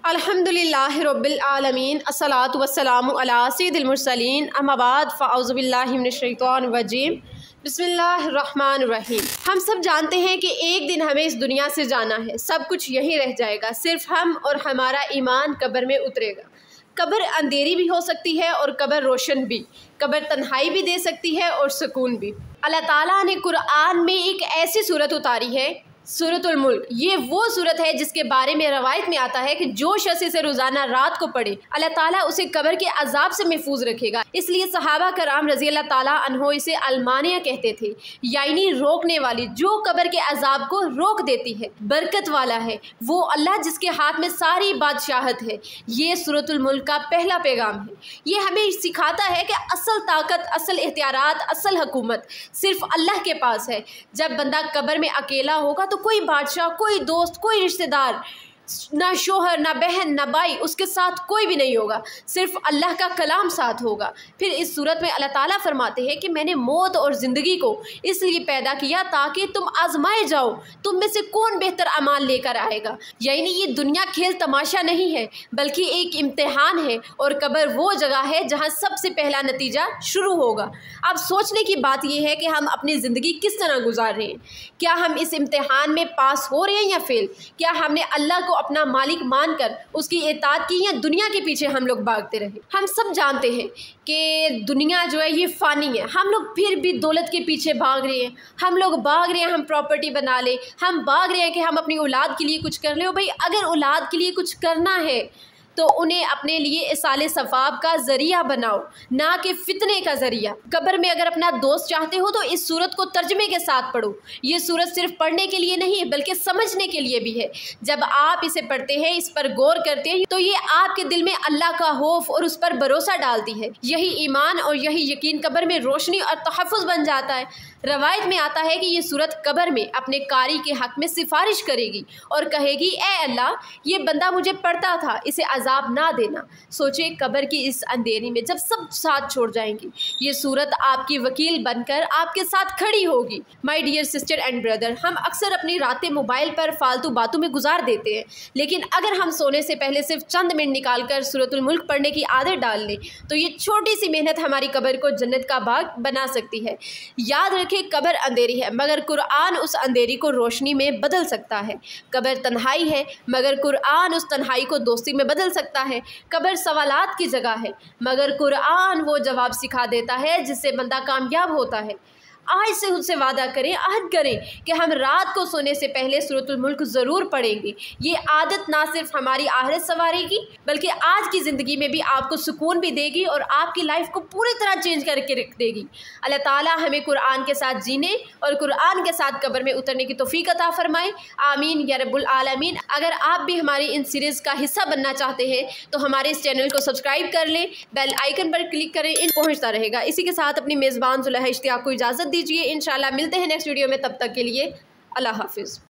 अल्हम्दुलिल्लाहि रब्बिल आलमीन अस्सलातु वस्सलामु अला सय्यिदिल मुरसलीन अम्मा बाद फ़अऊज़ु बिल्लाहि मिनश शैतानिर रजीम बिस्मिल्लाहिर रहमानिर रहीम। हम सब जानते हैं कि एक दिन हमें इस दुनिया से जाना है, सब कुछ यहीं रह जाएगा, सिर्फ हम और हमारा ईमान कब्र में उतरेगा। कब्र अंधेरी भी हो सकती है और कब्र रोशन भी, कब्र तन्हाई भी दे सकती है और सुकून भी। अल्लाह ताला ने कुरान में एक ऐसी सूरत उतारी है, सूरतुल मुल्क। ये वो सूरत है जिसके बारे में रवायत में आता है कि जो शख्स इसे रोज़ाना रात को पढ़े अल्लाह ताला उसे कब्र के अजाब से महफूज रखेगा। इसलिए सहाबा कराम रज़ी अल्लाह ताला अन्हो इसे अलमानिया कहते थे, यानी रोकने वाली, जो कब्र के अजाब को रोक देती है। बरकत वाला है वो अल्लाह जिसके हाथ में सारी बादशाहत है। ये सूरतुल मुल्क का पहला पैगाम है। ये हमें सिखाता है कि असल ताकत, असल इख्तियारात, असल हुकूमत सिर्फ अल्लाह के पास है। जब बंदा कब्र में अकेला होगा तो कोई बादशाह, कोई दोस्त, कोई रिश्तेदार, ना शोहर, ना बहन, ना भाई, उसके साथ कोई भी नहीं होगा, सिर्फ अल्लाह का कलाम साथ होगा। फिर इस सूरत में अल्लाह ताला फरमाते हैं कि मैंने मौत और ज़िंदगी को इसलिए पैदा किया ताकि तुम आजमाए जाओ, तुम में से कौन बेहतर अमाल लेकर आएगा। यानी ये दुनिया खेल तमाशा नहीं है बल्कि एक इम्तिहान है, और कब्र वो जगह है जहाँ सबसे पहला नतीजा शुरू होगा। अब सोचने की बात यह है कि हम अपनी ज़िंदगी किस तरह गुजार रहे हैं। क्या हम इस इम्तिहान में पास हो रहे हैं या फेल? क्या हमने अल्लाह को अपना मालिक मानकर उसकी इताअत की, या दुनिया के पीछे हम लोग भागते रहे? हम सब जानते हैं कि दुनिया जो है ये फ़ानी है, हम लोग फिर भी दौलत के पीछे भाग रहे हैं। हम लोग भाग रहे हैं हम प्रॉपर्टी बना लें, हम भाग रहे हैं कि हम अपनी औलाद के लिए कुछ कर लें। भाई अगर औलाद के लिए कुछ करना है तो उन्हें अपने लिए इसाले सवाब का ज़रिया बनाओ, ना कि फितने का ज़रिया। कब्र में अगर अपना दोस्त चाहते हो तो इस सूरत को तर्जमे के साथ पढ़ो। ये सूरत सिर्फ पढ़ने के लिए नहीं बल्कि समझने के लिए भी है। जब आप इसे पढ़ते हैं, इस पर गौर करते हैं, तो ये आपके दिल में अल्लाह का खौफ और उस पर भरोसा डालती है। यही ईमान और यही यकीन कब्र में रोशनी और तहफ़्फ़ुज़ बन जाता है। रवायत में आता है कि ये सूरत कब्र में अपने कारी के हक़ में सिफारिश करेगी और कहेगी, ए अल्लाह, ये बंदा मुझे पढ़ता था, इसे अजाब ना देना। सोचे कब्र की इस अंधेरी में जब सब साथ छोड़ जाएंगे, ये सूरत आपकी वकील बनकर आपके साथ खड़ी होगी। My dear sister and brother, हम अक्सर अपनी रातें मोबाइल पर फालतू बातों में गुजार देते हैं, लेकिन अगर हम सोने से पहले सिर्फ चंद मिनट निकाल कर सूरतुल मुल्क पढ़ने की आदत डाल लें तो ये छोटी सी मेहनत हमारी कब्र को जन्नत का बाग बना सकती है। याद रखें, कब्र अंधेरी है मगर कुरान उस अंधेरी को रोशनी में बदल सकता है। कब्र तन्हाई है मगर कुरान उस तन्हाई को दोस्ती में बदल सकता है। कब्र सवालात की जगह है मगर कुरान वो जवाब सिखा देता है जिससे बंदा कामयाब होता है। आज से उनसे वादा करें, अहद करें कि हम रात को सोने से पहले सूरतुल मुल्क ज़रूर पढ़ेंगे। ये आदत ना सिर्फ हमारी आखिरत संवारेगी बल्कि आज की ज़िंदगी में भी आपको सुकून भी देगी और आपकी लाइफ को पूरी तरह चेंज करके रख देगी। अल्लाह ताला हमें कुरान के साथ जीने और कुरान के साथ कब्र में उतरने की तौफीक अता फरमाए। आमीन या रब्बुल आलमीन। अगर आप भी हमारी इन सीरीज़ का हिस्सा बनना चाहते हैं तो हमारे इस चैनल को सब्सक्राइब कर लें, बेल आइकन पर क्लिक करें, इन पहुँचता रहेगा। इसी के साथ अपनी मेज़बान ज़ुलैहा इश्तियाक को इजाज़त दीजिए। इंशाल्लाह मिलते हैं नेक्स्ट वीडियो में, तब तक के लिए अल्लाह हाफिज़।